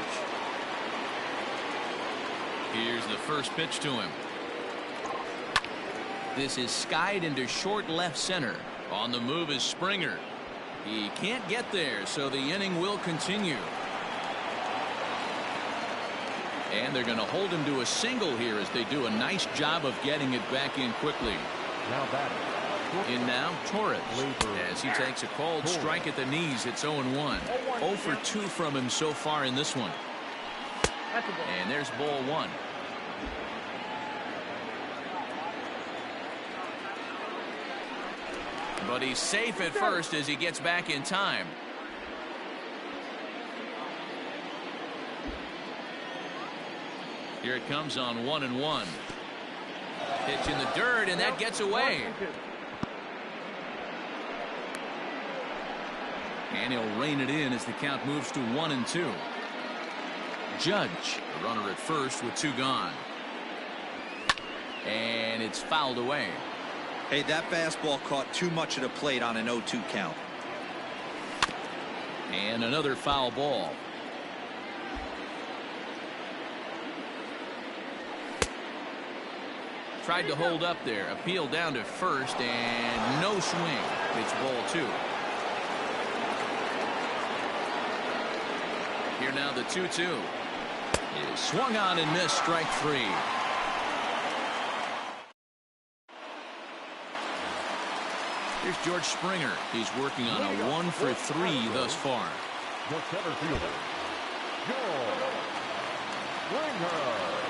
Here's the first pitch to him. This is skied into short left center. On the move is Springer. He can't get there, so the inning will continue. And they're going to hold him to a single here as they do a nice job of getting it back in quickly. Now batting. In now, Torres, as he takes a cold strike at the knees. It's 0-1. 0 for 2 from him so far in this one. And there's ball 1. But he's safe at first as he gets back in time. Here it comes on 1-1. Pitch in the dirt, and that gets away. And he'll rein it in as the count moves to 1-2. Judge, a runner at first with 2 gone. And it's fouled away. Hey, that fastball caught too much of the plate on an 0-2 count. And another foul ball. Tried to hold up there. Appeal down to first, and no swing. It's ball 2. Here now the 2-2. Is swung on and missed, strike 3. Here's George Springer. He's working on a 1 for 3 thus far. The center fielder, George Springer.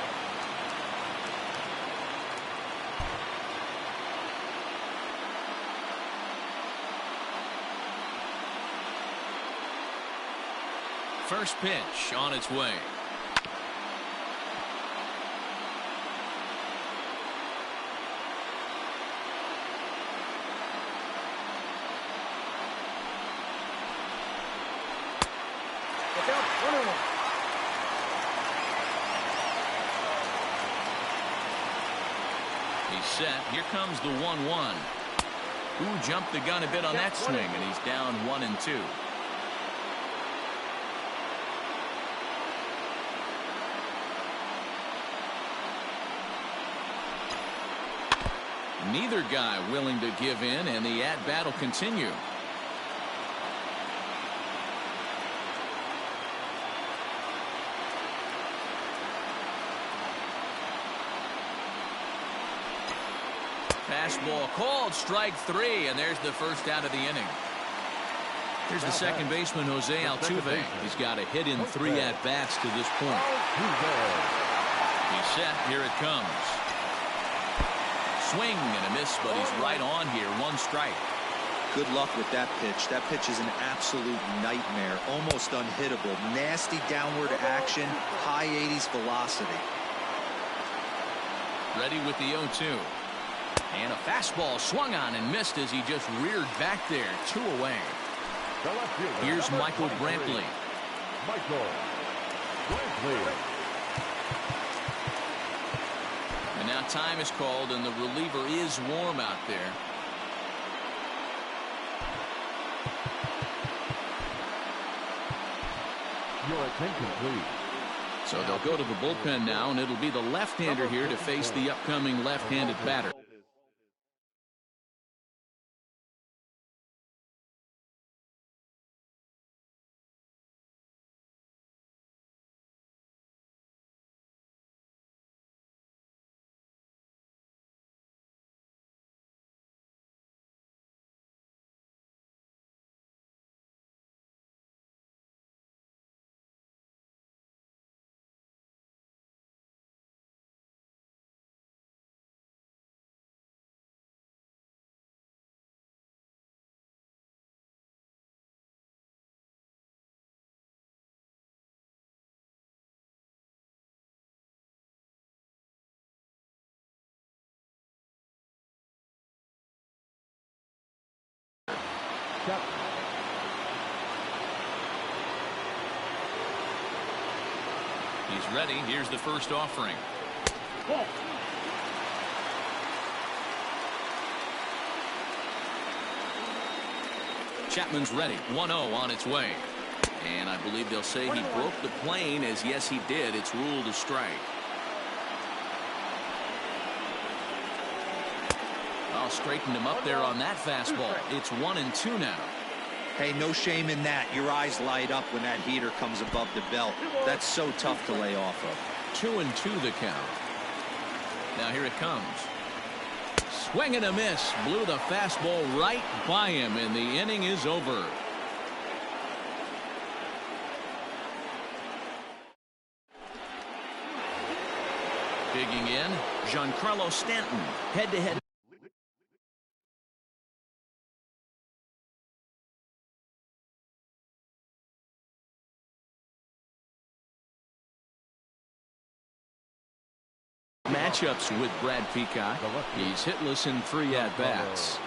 First pitch on its way. He's set. Here comes the 1-1. Ooh, jumped the gun a bit on that swing, and he's down 1-2. Neither guy willing to give in, and the at-bat will continue. Fastball called, strike 3, and there's the first out of the inning. Here's the second baseman, Jose Altuve. He's got a hit in 3 at-bats to this point. He's set. Here it comes. Swing and a miss, but he's right on here. 1 strike. Good luck with that pitch. That pitch is an absolute nightmare. Almost unhittable. Nasty downward action. High 80s velocity. Ready with the 0-2. And a fastball swung on and missed as he just reared back there. 2 away. Here's Michael Brantley. And now time is called, and the reliever is warm out there. So they'll go to the bullpen now, and it'll be the left-hander here to face the upcoming left-handed batter. Chapman. He's ready. Here's the first offering. Ball. Chapman's ready. 1-0 on its way. And I believe they'll say he broke the plane, as yes he did. It's ruled a strike. I'll straighten him up there on that fastball. It's 1-2 now. Hey, no shame in that. Your eyes light up when that heater comes above the belt. That's so tough to lay off of. 2-2 the count. Now here it comes. Swing and a miss. Blew the fastball right by him, and the inning is over. Digging in, Giancarlo Stanton. Head-to-head. Matchups with Brad Peacock. He's hitless in 3 at-bats.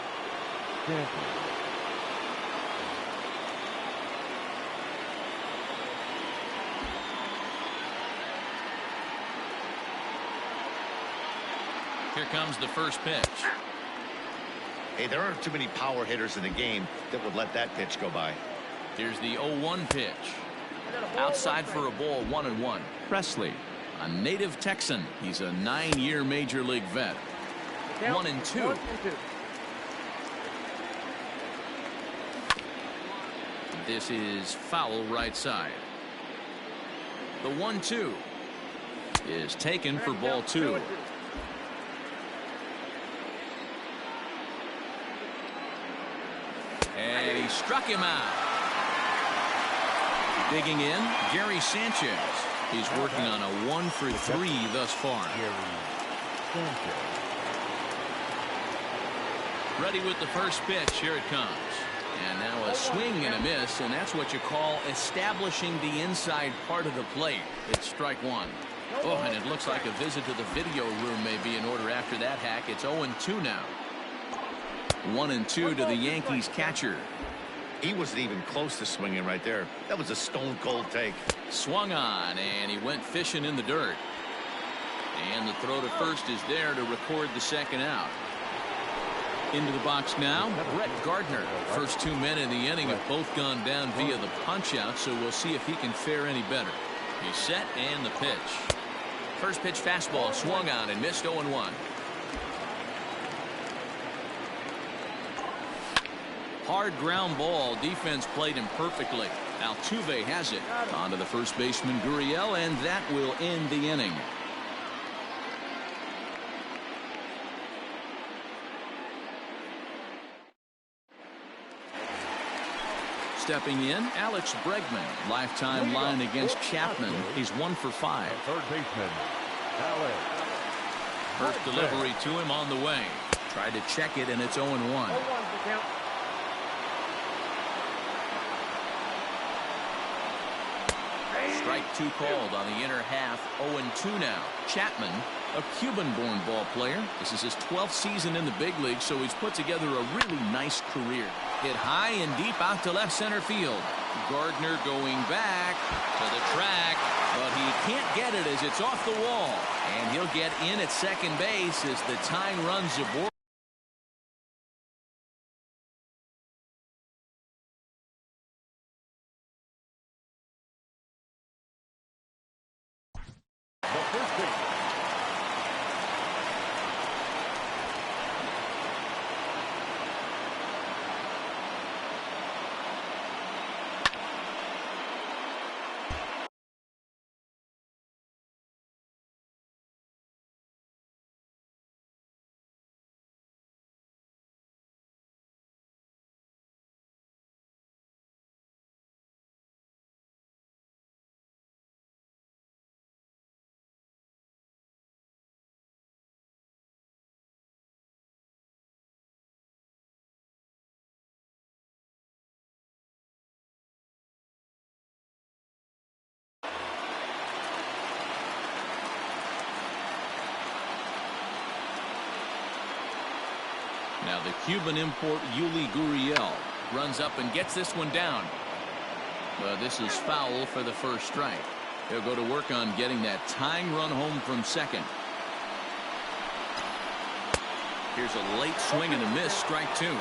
Here comes the first pitch. Hey, there aren't too many power hitters in the game that would let that pitch go by. Here's the 0-1 pitch. Outside for a ball, 1-1. Presley, a native Texan. He's a 9-year major league vet. 1-2. This is foul right side. The 1-2 is taken for ball 2. And he struck him out. Digging in, Gary Sanchez. He's working on a 1-for-3 thus far. Ready with the first pitch. Here it comes. And now a swing and a miss, and that's what you call establishing the inside part of the plate. It's strike 1. Oh, and it looks like a visit to the video room may be in order after that hack. It's 0-2 now. 1-2 to the Yankees catcher. He wasn't even close to swinging right there. That was a stone cold take. Swung on, and he went fishing in the dirt. And the throw to first is there to record the second out. Into the box now, Brett Gardner. First 2 men in the inning have both gone down via the punch-out, so we'll see if he can fare any better. He's set, and the pitch. First pitch fastball swung on and missed. 0-1. Hard ground ball. Defense played him perfectly. Altuve has it. On to the first baseman, Gurriel, and that will end the inning. Stepping in, Alex Bregman. Lifetime line against Chapman. He's 1-for-5. Third baseman, Alex. First delivery to him on the way. Tried to check it, and it's 0-1. Strike 2 called on the inner half. 0-2 now. Chapman, a Cuban-born ball player. This is his 12th season in the big league, so he's put together a really nice career. Hit high and deep out to left center field. Gardner going back to the track, but he can't get it as it's off the wall. And he'll get in at second base as the time runs aboard. Now the Cuban import Yuli Gurriel. runs up and gets this one down. But this is foul for the first strike. He'll go to work on getting that tying run home from second. Here's a late swing and a miss, strike two.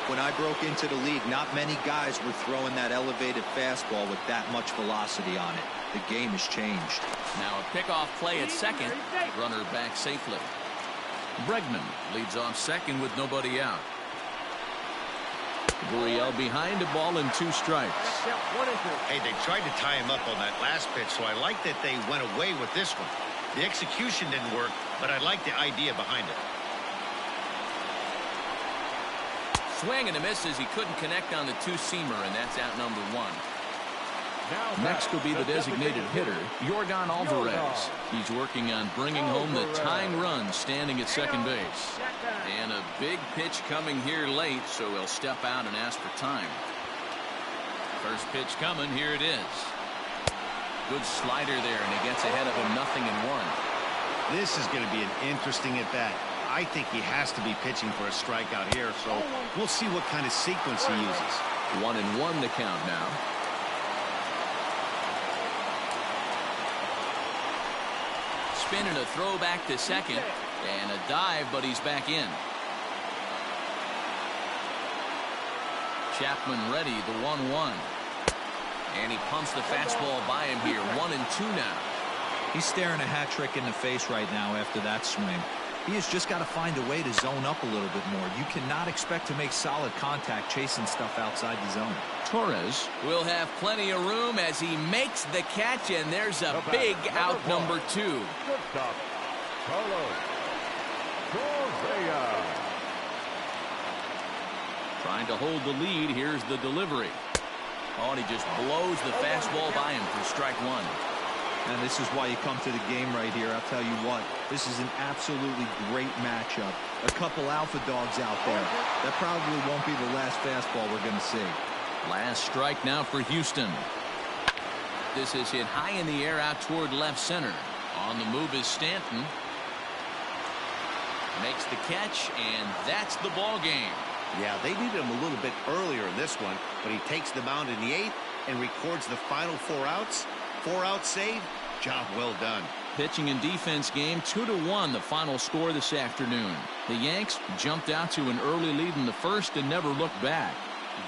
When I broke into the league, not many guys were throwing that elevated fastball with that much velocity on it. The game has changed. Now a pickoff play at second. Runner back safely. Bregman leads off second with nobody out. Gurriel behind, a ball and 2 strikes. Hey, they tried to tie him up on that last pitch, so I like that they went away with this one. The execution didn't work, but I like the idea behind it. Swing and a miss as he couldn't connect on the 2-seamer, and that's out number 1. Next will be the designated hitter, Yordan Alvarez. He's working on bringing home the tying run standing at second base. And a big pitch coming here late, so he'll step out and ask for time. First pitch coming, here it is. Good slider there, and he gets ahead of him 0-1. This is going to be an interesting at-bat. I think he has to be pitching for a strikeout here, so we'll see what kind of sequence he uses. 1-1 the count now. Spin and a throw back to second, and a dive, but he's back in. Chapman ready, the 1-1. And he pumps the fastball by him here. 1-2 now. He's staring a hat trick in the face right now after that swing. He has just got to find a way to zone up a little bit more. You cannot expect to make solid contact chasing stuff outside the zone. Torres will have plenty of room as he makes the catch, and there's a big out number 2. Good stop. Carlos Correa. Trying to hold the lead. Here's the delivery. Oh, and he just blows the fastball by him for strike 1. And this is why you come to the game right here. I'll tell you what, this is an absolutely great matchup. A couple alpha dogs out there. That probably won't be the last fastball we're going to see. Last strike now for Houston. This is hit high in the air out toward left center. On the move is Stanton. Makes the catch, and that's the ball game. Yeah, they needed him a little bit earlier in this one, but he takes the mound in the 8th and records the final 4 outs. 4-out save. Job well done. Pitching and defense game 2-1 the final score this afternoon. The Yanks jumped out to an early lead in the first and never looked back.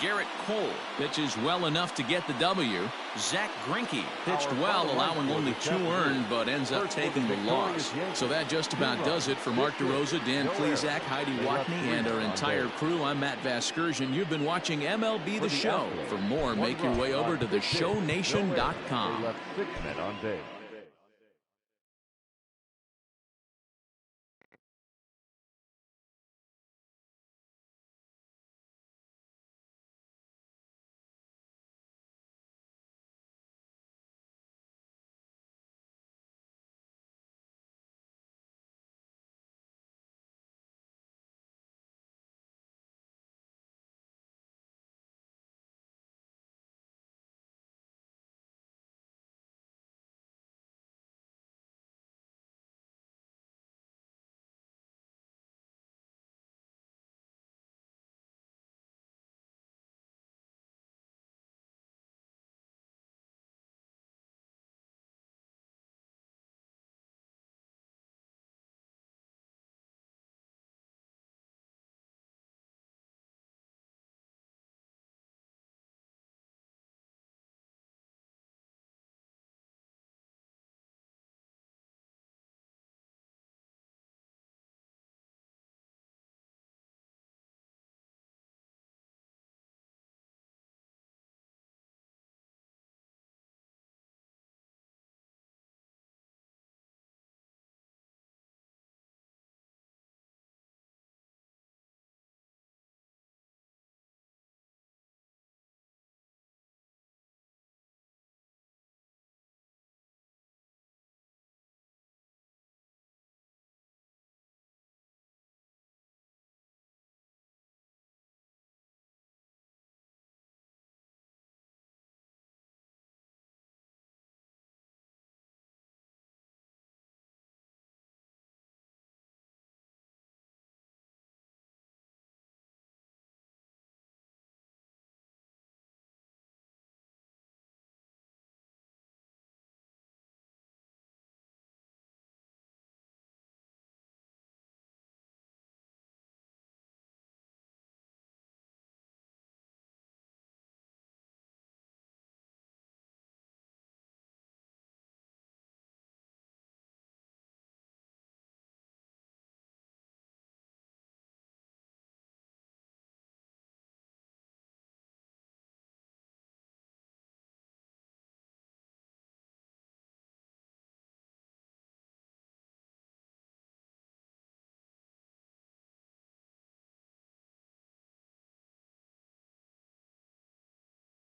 Garrett Cole pitches well enough to get the W. Zach Greinke pitched well, allowing only 2 earned, but ends up taking the loss. So that just about does it for Mark DeRosa, Dan Plesac, Heidi Watney, and our entire crew. I'm Matt Vasgersian. You've been watching MLB The Show. For more, make your way over to theshownation.com. Left 6 men on base.